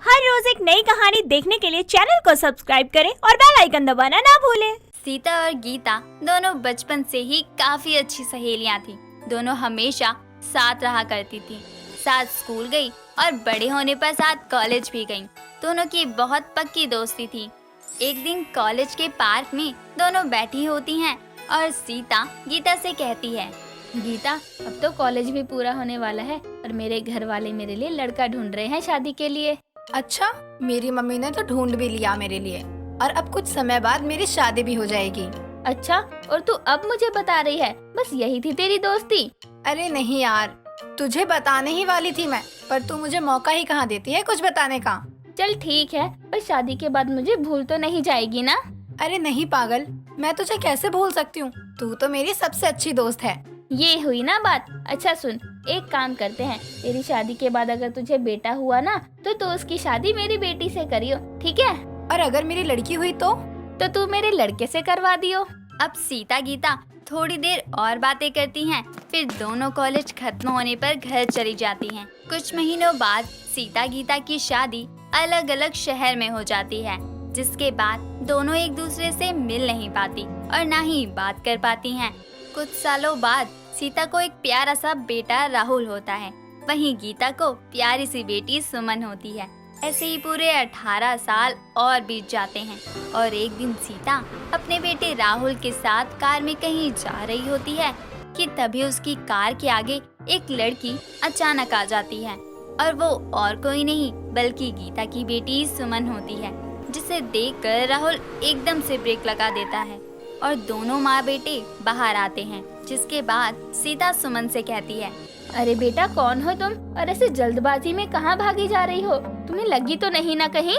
हर रोज एक नई कहानी देखने के लिए चैनल को सब्सक्राइब करें और बेल आइकन दबाना ना भूलें। सीता और गीता दोनों बचपन से ही काफी अच्छी सहेलियां थीं। दोनों हमेशा साथ रहा करती थीं। साथ स्कूल गई और बड़े होने पर साथ कॉलेज भी गईं। दोनों की बहुत पक्की दोस्ती थी। एक दिन कॉलेज के पार्क में दोनों बैठी होती हैं और सीता गीता से कहती है, गीता, अब तो कॉलेज भी पूरा होने वाला है और मेरे घर वाले मेरे लिए लड़का ढूंढ रहे हैं शादी के लिए। अच्छा, मेरी मम्मी ने तो ढूंढ भी लिया मेरे लिए और अब कुछ समय बाद मेरी शादी भी हो जाएगी। अच्छा, और तू अब मुझे बता रही है? बस यही थी तेरी दोस्ती? अरे नहीं यार, तुझे बताने ही वाली थी मैं, पर तू मुझे मौका ही कहाँ देती है कुछ बताने का। चल ठीक है, पर शादी के बाद मुझे भूल तो नहीं जाएगी ना? अरे नहीं पागल, मैं तुझे कैसे भूल सकती हूँ? तू तो मेरी सबसे अच्छी दोस्त है। ये हुई ना बात। अच्छा सुन, एक काम करते हैं, तेरी शादी के बाद अगर तुझे बेटा हुआ ना तो उसकी शादी मेरी बेटी से करियो, ठीक है? और अगर मेरी लड़की हुई तो तू मेरे लड़के से करवा दियो। अब सीता गीता थोड़ी देर और बातें करती हैं, फिर दोनों कॉलेज खत्म होने पर घर चली जाती हैं। कुछ महीनों बाद सीता गीता की शादी अलग अलग शहर में हो जाती है, जिसके बाद दोनों एक दूसरे से मिल नहीं पाती और ना ही बात कर पाती हैं। कुछ सालों बाद सीता को एक प्यारा सा बेटा राहुल होता है, वहीं गीता को प्यारी सी बेटी सुमन होती है। ऐसे ही पूरे 18 साल और बीत जाते हैं और एक दिन सीता अपने बेटे राहुल के साथ कार में कहीं जा रही होती है कि तभी उसकी कार के आगे एक लड़की अचानक आ जाती है और वो और कोई नहीं बल्कि गीता की बेटी सुमन होती है, जिसे देखकर राहुल एकदम से ब्रेक लगा देता है और दोनों माँ बेटे बाहर आते हैं। जिसके बाद सीता सुमन से कहती है, अरे बेटा, कौन हो तुम और ऐसे जल्दबाजी में कहाँ भागी जा रही हो? तुम्हें लगी तो नहीं ना कहीं?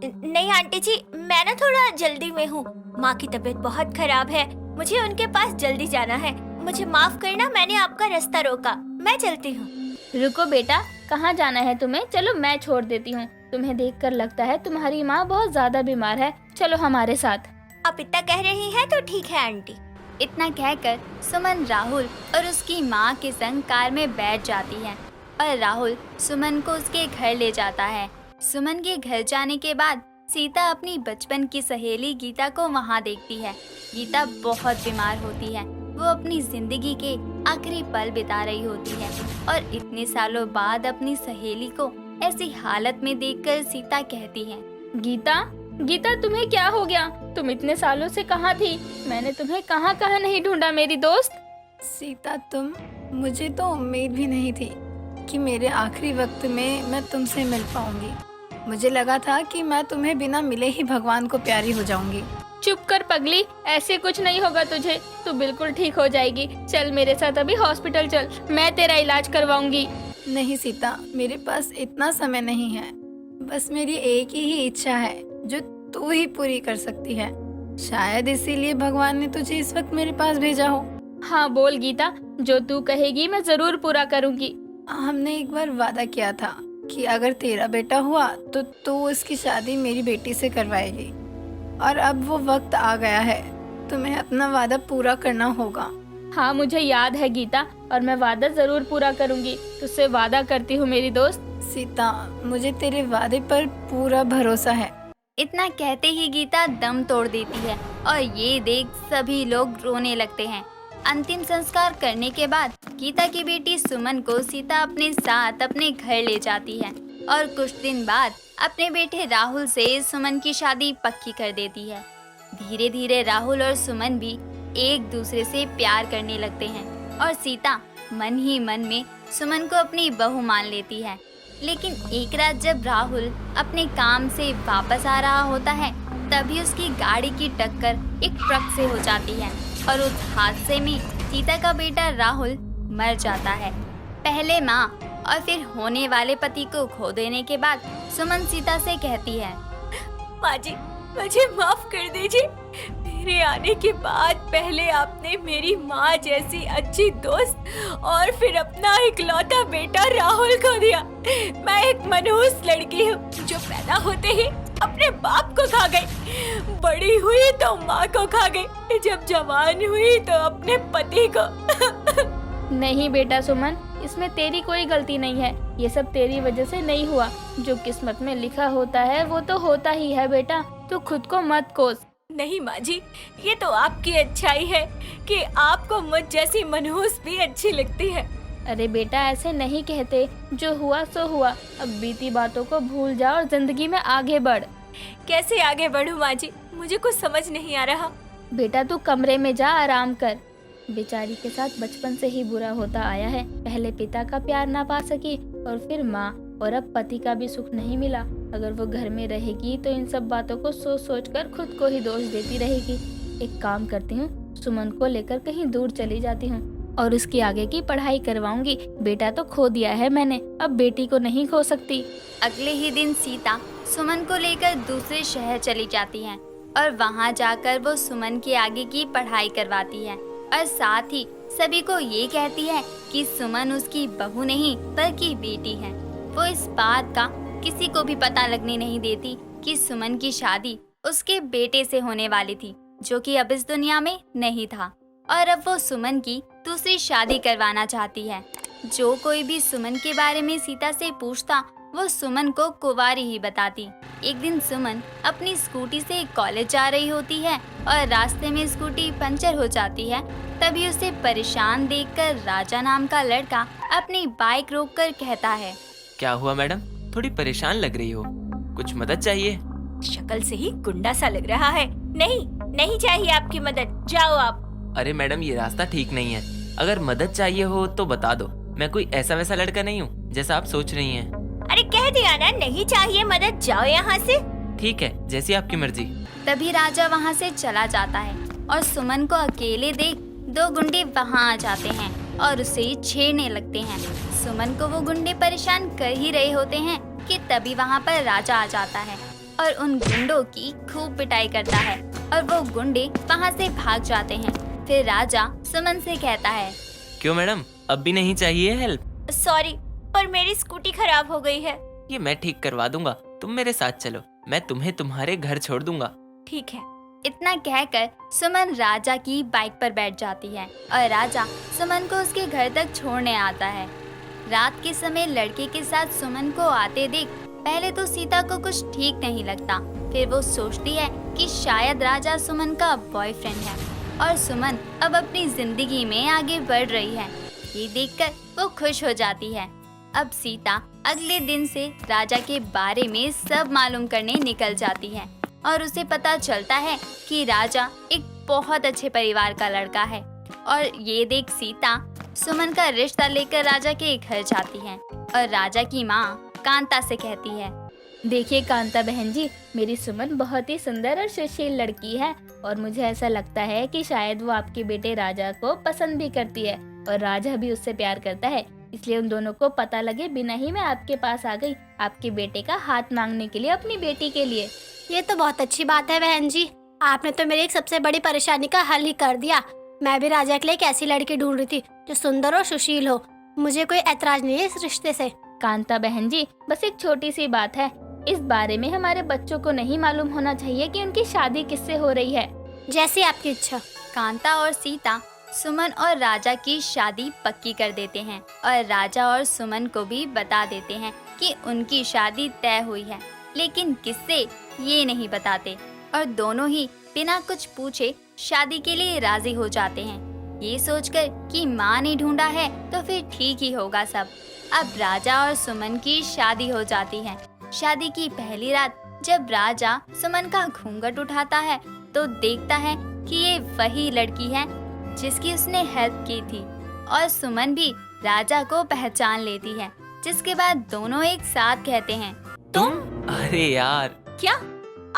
नहीं आंटी जी, मैं ना थोड़ा जल्दी में हूँ। माँ की तबीयत बहुत खराब है, मुझे उनके पास जल्दी जाना है। मुझे माफ करना, मैंने आपका रास्ता रोका। मैं चलती हूँ। रुको बेटा, कहाँ जाना है तुम्हें? चलो मैं छोड़ देती हूँ। तुम्हें देखकर लगता है तुम्हारी माँ बहुत ज्यादा बीमार है, चलो हमारे साथ। आप इतना कह रही हैं तो ठीक है आंटी। इतना कहकर सुमन राहुल और उसकी माँ के संग कार में बैठ जाती है और राहुल सुमन को उसके घर ले जाता है। सुमन के घर जाने के बाद सीता अपनी बचपन की सहेली गीता को वहाँ देखती है। गीता बहुत बीमार होती है, वो अपनी जिंदगी के आखिरी पल बिता रही होती है और इतने सालों बाद अपनी सहेली को ऐसी हालत में देखकर सीता कहती है, गीता, गीता, तुम्हें क्या हो गया? तुम इतने सालों से कहाँ थी? मैंने तुम्हें कहाँ कहाँ नहीं ढूंढा मेरी दोस्त। सीता, मुझे तो उम्मीद भी नहीं थी कि मेरे आखिरी वक्त में मैं तुमसे मिल पाऊंगी। मुझे लगा था कि मैं तुम्हें बिना मिले ही भगवान को प्यारी हो जाऊंगी। चुप कर पगली, ऐसे कुछ नहीं होगा तुझे। तू बिल्कुल ठीक हो जाएगी। चल मेरे साथ अभी हॉस्पिटल चल, मैं तेरा इलाज करवाऊंगी। नहीं सीता, मेरे पास इतना समय नहीं है। बस मेरी एक ही इच्छा है जो तू ही पूरी कर सकती है। शायद इसीलिए भगवान ने तुझे इस वक्त मेरे पास भेजा हो। हाँ बोल गीता, जो तू कहेगी मैं जरूर पूरा करूंगी। हमने एक बार वादा किया था कि अगर तेरा बेटा हुआ तो तू उसकी शादी मेरी बेटी से करवाएगी, और अब वो वक्त आ गया है। तुम्हें अपना वादा पूरा करना होगा। हाँ मुझे याद है गीता, और मैं वादा जरूर पूरा करूंगी। तुझसे वादा करती हूँ मेरी दोस्त। सीता, मुझे तेरे वादे पर पूरा भरोसा है। इतना कहते ही गीता दम तोड़ देती है और ये देख सभी लोग रोने लगते हैं। अंतिम संस्कार करने के बाद गीता की बेटी सुमन को सीता अपने साथ अपने घर ले जाती है और कुछ दिन बाद अपने बेटे राहुल से सुमन की शादी पक्की कर देती है। धीरे धीरे राहुल और सुमन भी एक दूसरे से प्यार करने लगते हैं और सीता मन ही मन में सुमन को अपनी बहू मान लेती है। लेकिन एक रात जब राहुल अपने काम से वापस आ रहा होता है, तभी उसकी गाड़ी की टक्कर एक ट्रक से हो जाती है और उस हादसे में सीता का बेटा राहुल मर जाता है। पहले माँ और फिर होने वाले पति को खो देने के बाद सुमन सीता से कहती है, माँ जी, मुझे माफ कर दीजिए। मेरे आने के बाद पहले आपने मेरी माँ जैसी अच्छी दोस्त और फिर अपना इकलौता बेटा राहुल को दिया। मैं एक मनहूस लड़की हूँ जो पैदा होते ही अपने बाप को खा गई, बड़ी हुई तो माँ को खा गई, जब जवान हुई तो अपने पति को। नहीं बेटा सुमन, इसमें तेरी कोई गलती नहीं है। ये सब तेरी वजह से नहीं हुआ। जो किस्मत में लिखा होता है वो तो होता ही है बेटा, तू खुद को मत कोस। नहीं माँ जी, ये तो आपकी अच्छाई है कि आपको मुझ जैसी मनहूस भी अच्छी लगती है। अरे बेटा ऐसे नहीं कहते, जो हुआ सो हुआ। अब बीती बातों को भूल जा और जिंदगी में आगे बढ़। कैसे आगे बढ़ूं माँ जी, मुझे कुछ समझ नहीं आ रहा। बेटा तू कमरे में जा, आराम कर। बेचारी के साथ बचपन से ही बुरा होता आया है। पहले पिता का प्यार ना पा सकी और फिर माँ, और अब पति का भी सुख नहीं मिला। अगर वो घर में रहेगी तो इन सब बातों को सोच सोच कर खुद को ही दोष देती रहेगी। एक काम करती हूँ, सुमन को लेकर कहीं दूर चली जाती हूँ और उसकी आगे की पढ़ाई करवाऊंगी। बेटा तो खो दिया है मैंने, अब बेटी को नहीं खो सकती। अगले ही दिन सीता सुमन को लेकर दूसरे शहर चली जाती है और वहाँ जाकर वो सुमन के आगे की पढ़ाई करवाती है और साथ ही सभी को ये कहती है कि सुमन उसकी बहू नहीं बल्कि बेटी है। वो इस बात का किसी को भी पता लगने नहीं देती कि सुमन की शादी उसके बेटे से होने वाली थी, जो कि अब इस दुनिया में नहीं था। और अब वो सुमन की दूसरी शादी करवाना चाहती है। जो कोई भी सुमन के बारे में सीता से पूछता वो सुमन को कुंवारी ही बताती। एक दिन सुमन अपनी स्कूटी से कॉलेज जा रही होती है और रास्ते में स्कूटी पंचर हो जाती है। तभी उसे परेशान देखकर राजा नाम का लड़का अपनी बाइक रोककर कहता है, क्या हुआ मैडम, थोड़ी परेशान लग रही हो, कुछ मदद चाहिए? शक्ल से ही गुंडा सा लग रहा है। नहीं, नहीं चाहिए आपकी मदद, जाओ आप। अरे मैडम ये रास्ता ठीक नहीं है, अगर मदद चाहिए हो तो बता दो। मैं कोई ऐसा वैसा लड़का नहीं हूँ जैसा आप सोच रही हैं। अरे कह दिया ना, नहीं चाहिए मदद, जाओ यहाँ से। ठीक है, जैसी आपकी मर्जी। तभी राजा वहाँ से चला जाता है और सुमन को अकेले देख दो गुंडे वहाँ आ जाते हैं और उसे छेड़ने लगते हैं। सुमन को वो गुंडे परेशान कर ही रहे होते हैं कि तभी वहाँ पर राजा आ जाता है और उन गुंडों की खूब पिटाई करता है और वो गुंडे वहाँ से भाग जाते हैं। फिर राजा सुमन से कहता है, क्यों मैडम, अब भी नहीं चाहिए हेल्प? सॉरी, पर मेरी स्कूटी खराब हो गई है। ये मैं ठीक करवा दूंगा, तुम मेरे साथ चलो, मैं तुम्हें तुम्हारे घर छोड़ दूंगा। ठीक है। इतना कहकर सुमन राजा की बाइक पर बैठ जाती है और राजा सुमन को उसके घर तक छोड़ने आता है। रात के समय लड़के के साथ सुमन को आते देख पहले तो सीता को कुछ ठीक नहीं लगता। फिर वो सोचती है कि शायद राजा सुमन का बॉयफ्रेंड है और सुमन अब अपनी जिंदगी में आगे बढ़ रही है। ये देखकर वो खुश हो जाती है। अब सीता अगले दिन से राजा के बारे में सब मालूम करने निकल जाती है और उसे पता चलता है कि राजा एक बहुत अच्छे परिवार का लड़का है। और ये देख सीता सुमन का रिश्ता लेकर राजा के घर जाती है और राजा की माँ कांता से कहती है, देखिए कांता बहन जी, मेरी सुमन बहुत ही सुंदर और सुशील लड़की है और मुझे ऐसा लगता है कि शायद वो आपके बेटे राजा को पसंद भी करती है और राजा भी उससे प्यार करता है। इसलिए उन दोनों को पता लगे बिना ही मैं आपके पास आ गई, आपके बेटे का हाथ मांगने के लिए, अपनी बेटी के लिए। ये तो बहुत अच्छी बात है बहन जी, आपने तो मेरी एक सबसे बड़ी परेशानी का हल ही कर दिया। मैं भी राजा के लिए एक ऐसी लड़की ढूंढ रही थी जो सुंदर और सुशील हो। मुझे कोई ऐतराज नहीं है इस रिश्ते से। कांता बहन जी, बस एक छोटी सी बात है, इस बारे में हमारे बच्चों को नहीं मालूम होना चाहिए कि उनकी शादी किससे हो रही है। जैसी आपकी इच्छा। कांता और सीता सुमन और राजा की शादी पक्की कर देते हैं और राजा और सुमन को भी बता देते हैं कि उनकी शादी तय हुई है, लेकिन किससे ये नहीं बताते और दोनों ही बिना कुछ पूछे शादी के लिए राजी हो जाते हैं। ये सोचकर कि माँ ने ढूंढा है तो फिर ठीक ही होगा सब। अब राजा और सुमन की शादी हो जाती है। शादी की पहली रात जब राजा सुमन का घूंघट उठाता है तो देखता है कि ये वही लड़की है जिसकी उसने हेल्प की थी और सुमन भी राजा को पहचान लेती है, जिसके बाद दोनों एक साथ कहते हैं, तुम? अरे यार, क्या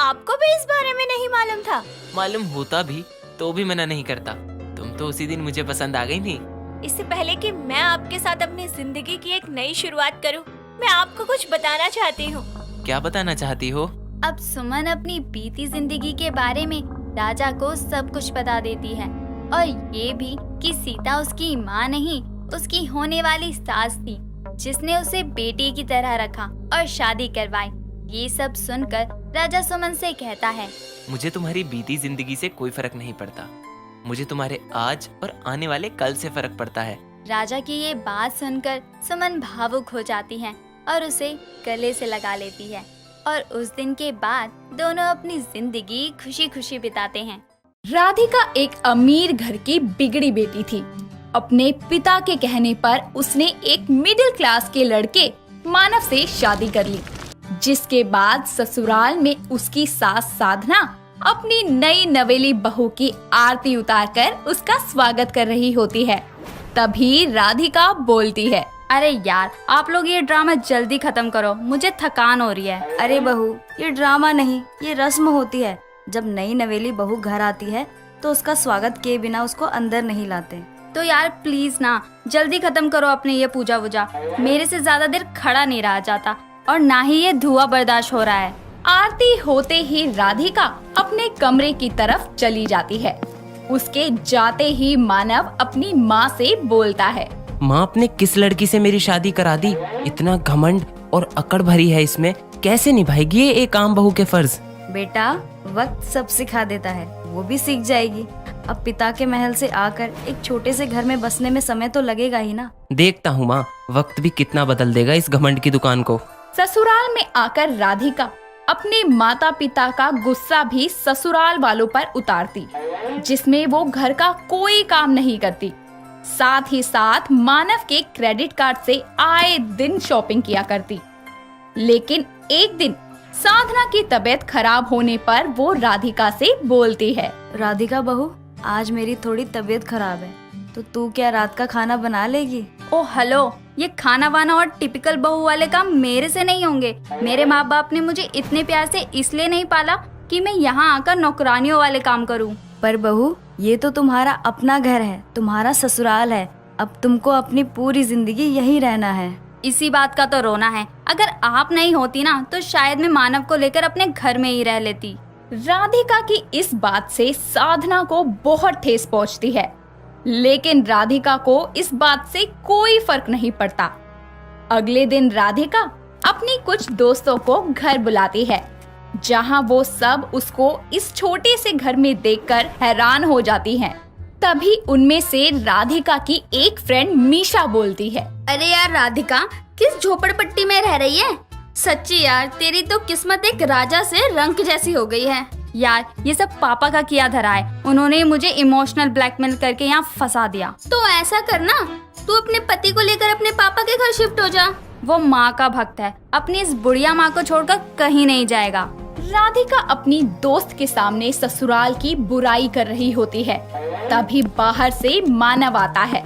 आपको भी इस बारे में नहीं मालूम था? मालूम होता भी तो भी मना नहीं करता, तुम तो उसी दिन मुझे पसंद आ गई थी। इससे पहले कि मैं आपके साथ अपनी जिंदगी की एक नई शुरुआत करूं, मैं आपको कुछ बताना चाहती हूँ। क्या बताना चाहती हो? अब सुमन अपनी बीती जिंदगी के बारे में राजा को सब कुछ बता देती है और ये भी कि सीता उसकी माँ नहीं, उसकी होने वाली सास थी जिसने उसे बेटी की तरह रखा और शादी करवाई। ये सब सुनकर राजा सुमन से कहता है, मुझे तुम्हारी बीती जिंदगी से कोई फर्क नहीं पड़ता, मुझे तुम्हारे आज और आने वाले कल से फर्क पड़ता है। राजा की ये बात सुनकर सुमन भावुक हो जाती हैं और उसे गले से लगा लेती है और उस दिन के बाद दोनों अपनी जिंदगी खुशी खुशी बिताते हैं। राधिका एक अमीर घर की बिगड़ी बेटी थी। अपने पिता के कहने पर उसने एक मिडिल क्लास के लड़के मानव से शादी कर ली, जिसके बाद ससुराल में उसकी सास साधना अपनी नई नवेली बहू की आरती उतारकर उसका स्वागत कर रही होती है। तभी राधिका बोलती है, अरे यार, आप लोग ये ड्रामा जल्दी खत्म करो, मुझे थकान हो रही है। अरे बहू, ये ड्रामा नहीं, ये रस्म होती है। जब नई नवेली बहू घर आती है तो उसका स्वागत किए बिना उसको अंदर नहीं लाते। तो यार प्लीज ना, जल्दी खत्म करो अपनी ये पूजा वूजा। मेरे से ज्यादा देर खड़ा नहीं रहा जाता और ना ही ये धुआं बर्दाश्त हो रहा है। आरती होते ही राधिका अपने कमरे की तरफ चली जाती है। उसके जाते ही मानव अपनी माँ से बोलता है, माँ, आपने किस लड़की से मेरी शादी करा दी? इतना घमंड और अकड़ भरी है इसमें, कैसे निभाएगी ये एक आम बहू के फर्ज? बेटा, वक्त सब सिखा देता है, वो भी सीख जाएगी। अब पिता के महल से आकर एक छोटे से घर में बसने में समय तो लगेगा ही ना। देखता हूँ माँ, वक्त भी कितना बदल देगा इस घमंड की दुकान को। ससुराल में आकर राधिका अपने माता पिता का गुस्सा भी ससुराल वालों पर उतारती, जिसमें वो घर का कोई काम नहीं करती। साथ ही साथ मानव के क्रेडिट कार्ड से आए दिन शॉपिंग किया करती। लेकिन एक दिन साधना की तबीयत खराब होने पर वो राधिका से बोलती है, राधिका बहू, आज मेरी थोड़ी तबीयत खराब है, तो तू क्या रात का खाना बना लेगी? ओ हेलो, ये खाना वाना और टिपिकल बहू वाले काम मेरे से नहीं होंगे। मेरे माँ बाप ने मुझे इतने प्यार से इसलिए नहीं पाला कि मैं यहाँ आकर नौकरानियों वाले काम करूँ। पर बहू, ये तो तुम्हारा अपना घर है, तुम्हारा ससुराल है। अब तुमको अपनी पूरी जिंदगी यहीं रहना है। इसी बात का तो रोना है। अगर आप नहीं होती ना तो शायद मैं मानव को लेकर अपने घर में ही रह लेती। राधिका की इस बात से साधना को बहुत ठेस पहुंचती है, लेकिन राधिका को इस बात से कोई फर्क नहीं पड़ता। अगले दिन राधिका अपनी कुछ दोस्तों को घर बुलाती है, जहां वो सब उसको इस छोटे से घर में देखकर हैरान हो जाती हैं। तभी उनमें से राधिका की एक फ्रेंड मीशा बोलती है, अरे यार राधिका, किस झोपड़पट्टी में रह रही है? सच्ची यार, तेरी तो किस्मत एक राजा से रंक जैसी हो गई है। यार, ये सब पापा का किया धरा है। उन्होंने मुझे इमोशनल ब्लैकमेल करके यहाँ फंसा दिया। तो ऐसा करना, तू अपने पति को लेकर अपने पापा के घर शिफ्ट हो जा। वो माँ का भक्त है, अपनी इस बुढ़िया माँ को छोड़कर कहीं नहीं जाएगा। राधिका अपनी दोस्त के सामने ससुराल की बुराई कर रही होती है। तभी बाहर से मानव आता है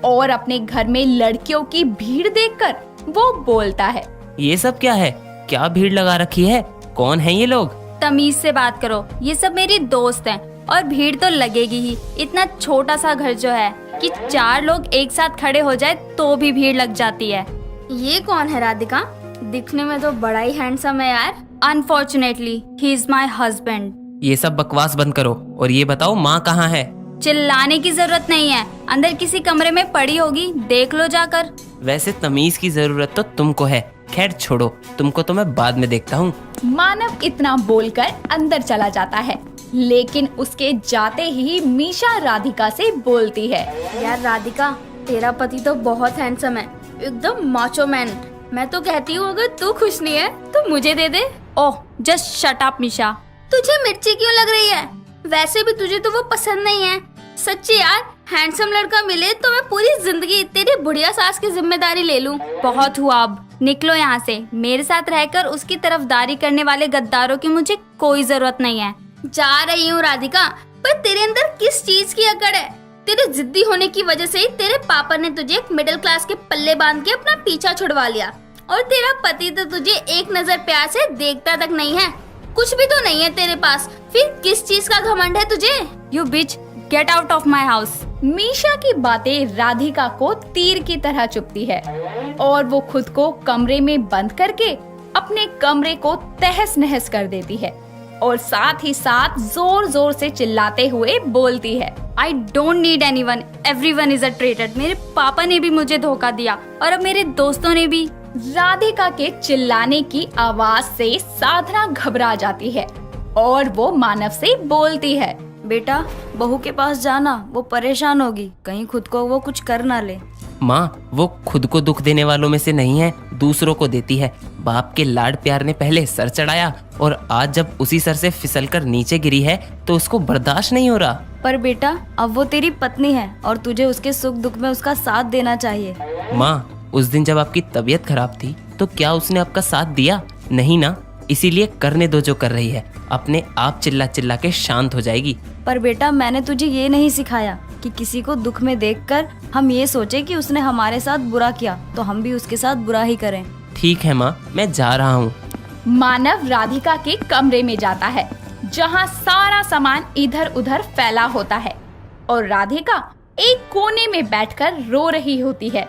और अपने घर में लड़कियों की भीड़ देखकर वो बोलता है, ये सब क्या है? क्या भीड़ लगा रखी है? कौन है ये लोग? तमीज से बात करो, ये सब मेरी दोस्त हैं और भीड़ तो लगेगी ही। इतना छोटा सा घर जो है कि 4 लोग एक साथ खड़े हो जाए तो भी भीड़ लग जाती है। ये कौन है राधिका? दिखने में तो बड़ा ही हैंडसम है यार। Unfortunately he is my husband. ये सब बकवास बंद करो और ये बताओ माँ कहाँ है? चिल्लाने की जरूरत नहीं है, अंदर किसी कमरे में पड़ी होगी, देख लो जाकर। वैसे तमीज की जरूरत तो तुमको है। खैर छोड़ो, तुमको तो मैं बाद में देखता हूँ। मानव इतना बोलकर अंदर चला जाता है, लेकिन उसके जाते ही मीशा राधिका से बोलती है, यार राधिका, तेरा पति तो बहुत हैंडसम है, एकदम माचो मैन। मैं तो कहती हूँ अगर तू खुश नहीं है तो मुझे दे दे। Oh just shut up Misha. तुझे मिर्ची क्यों लग रही है? वैसे भी तुझे तो वो पसंद नहीं है। सच्ची यार, हैंडसम लड़का मिले तो मैं पूरी जिंदगी तेरी बुढ़िया सास की जिम्मेदारी ले लूं। बहुत हुआ, अब निकलो यहाँ से। मेरे साथ रहकर उसकी तरफदारी करने वाले गद्दारों की मुझे कोई जरूरत नहीं है। जा रही हूँ राधिका, पर तेरे अंदर किस चीज की अकड़ है? तेरे जिद्दी होने की वजह से ही तेरे पापा ने तुझे एक मिडिल क्लास के पल्ले बांध के अपना पीछा छुड़वा लिया, और तेरा पति तो तुझे एक नजर प्यार से देखता तक नहीं है। कुछ भी तो नहीं है तेरे पास, फिर किस चीज का घमंड है तुझे? You bitch, get out of my house. Misha की बातें राधिका को तीर की तरह चुभती है और वो खुद को कमरे में बंद करके अपने कमरे को तहस नहस कर देती है और साथ ही साथ जोर जोर से चिल्लाते हुए बोलती है, I don't need anyone, everyone is a traitor। मेरे पापा ने भी मुझे धोखा दिया और अब मेरे दोस्तों ने भी। राधिका के चिल्लाने की आवाज से साधना घबरा जाती है और वो मानव से बोलती है, बेटा, बहू के पास जाना, वो परेशान होगी, कहीं खुद को वो कुछ कर ना ले। माँ वो खुद को दुख देने वालों में से नहीं है, दूसरों को देती है। बाप के लाड प्यार ने पहले सर चढ़ाया और आज जब उसी सर से फिसलकर नीचे गिरी है तो उसको बर्दाश्त नहीं हो रहा। पर बेटा अब वो तेरी पत्नी है और तुझे उसके सुख दुख में उसका साथ देना चाहिए। माँ उस दिन जब आपकी तबीयत खराब थी तो क्या उसने आपका साथ दिया? नहीं ना। इसीलिए करने दो जो कर रही है, अपने आप चिल्ला चिल्ला के शांत हो जाएगी। पर बेटा मैंने तुझे ये नहीं सिखाया कि किसी को दुख में देखकर हम ये सोचे कि उसने हमारे साथ बुरा किया तो हम भी उसके साथ बुरा ही करें। ठीक है माँ, मैं जा रहा हूँ। मानव राधिका के कमरे में जाता है जहाँ सारा सामान इधर उधर फैला होता है और राधिका एक कोने में बैठकर रो रही होती है।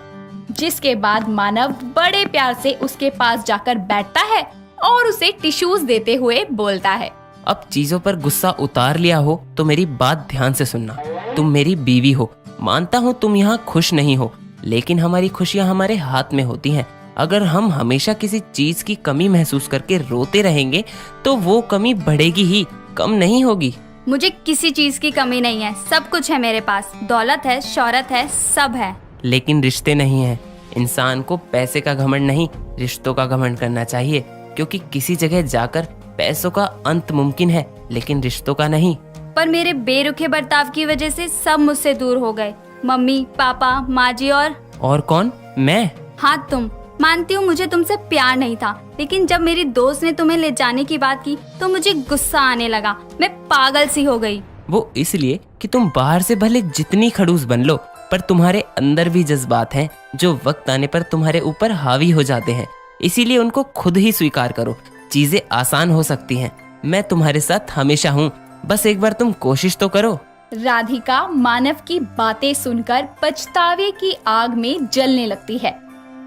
जिसके बाद मानव बड़े प्यार से उसके पास जाकर बैठता है और उसे टिश्यूज देते हुए बोलता है, अब चीजों पर गुस्सा उतार लिया हो तो मेरी बात ध्यान से सुनना। तुम मेरी बीवी हो, मानता हूँ तुम यहाँ खुश नहीं हो, लेकिन हमारी खुशियाँ हमारे हाथ में होती हैं। अगर हम हमेशा किसी चीज की कमी महसूस करके रोते रहेंगे तो वो कमी बढ़ेगी ही, कम नहीं होगी। मुझे किसी चीज की कमी नहीं है, सब कुछ है मेरे पास। दौलत है, शोहरत है, सब है। लेकिन रिश्ते नहीं हैं। इंसान को पैसे का घमंड नहीं, रिश्तों का घमंड करना चाहिए, क्योंकि किसी जगह जाकर पैसों का अंत मुमकिन है लेकिन रिश्तों का नहीं। पर मेरे बेरुखे बर्ताव की वजह से सब मुझसे दूर हो गए। मम्मी, पापा, माँ जी और कौन? मैं? हाँ तुम। मानती हूँ मुझे तुमसे प्यार नहीं था, लेकिन जब मेरी दोस्त ने तुम्हें ले जाने की बात की तो मुझे गुस्सा आने लगा। मैं पागल सी हो गई। वो इसलिए कि तुम बाहर से भले जितनी खड़ूस बन लो, पर तुम्हारे अंदर भी जज्बात हैं जो वक्त आने पर तुम्हारे ऊपर हावी हो जाते हैं। इसीलिए उनको खुद ही स्वीकार करो। चीजें आसान हो सकती हैं। मैं तुम्हारे साथ हमेशा हूँ, बस एक बार तुम कोशिश तो करो। राधिका मानव की बातें सुनकर पछतावे की आग में जलने लगती है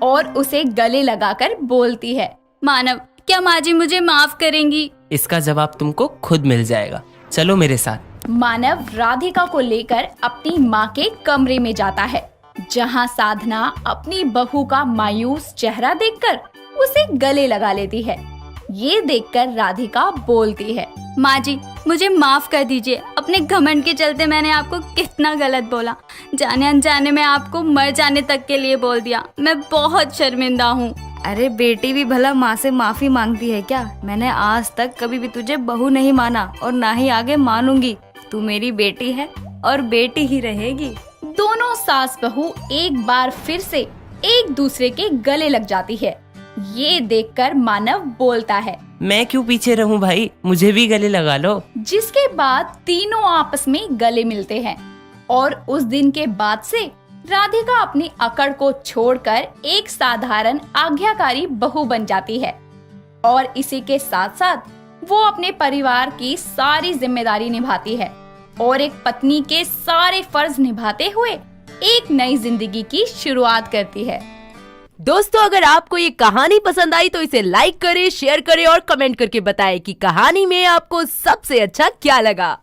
और उसे गले लगाकर बोलती है, मानव, क्या माँ जी मुझे माफ करेंगी? इसका जवाब तुमको खुद मिल जाएगा। चलो मेरे साथ। मानव राधिका को लेकर अपनी माँ के कमरे में जाता है जहाँ साधना अपनी बहू का मायूस चेहरा देखकर उसे गले लगा लेती है। ये देखकर राधिका बोलती है, माँ जी मुझे माफ कर दीजिए। अपने घमंड के चलते मैंने आपको कितना गलत बोला। जाने अनजाने में आपको मर जाने तक के लिए बोल दिया। मैं बहुत शर्मिंदा हूँ। अरे बेटी भी भला माँ से माफी मांगती है क्या? मैंने आज तक कभी भी तुझे बहू नहीं माना और ना ही आगे मानूंगी। तू मेरी बेटी है और बेटी ही रहेगी। दोनों सास बहू एक बार फिर से एक दूसरे के गले लग जाती है। ये देखकर मानव बोलता है, मैं क्यों पीछे रहूं भाई, मुझे भी गले लगा लो। जिसके बाद तीनों आपस में गले मिलते हैं और उस दिन के बाद से राधिका अपनी अकड़ को छोड़कर एक साधारण आज्ञाकारी बहू बन जाती है और इसी के साथ साथ वो अपने परिवार की सारी जिम्मेदारी निभाती है और एक पत्नी के सारे फर्ज निभाते हुए एक नई जिंदगी की शुरुआत करती है। दोस्तों अगर आपको ये कहानी पसंद आई तो इसे लाइक करें, शेयर करें और कमेंट करके बताएं कि कहानी में आपको सबसे अच्छा क्या लगा।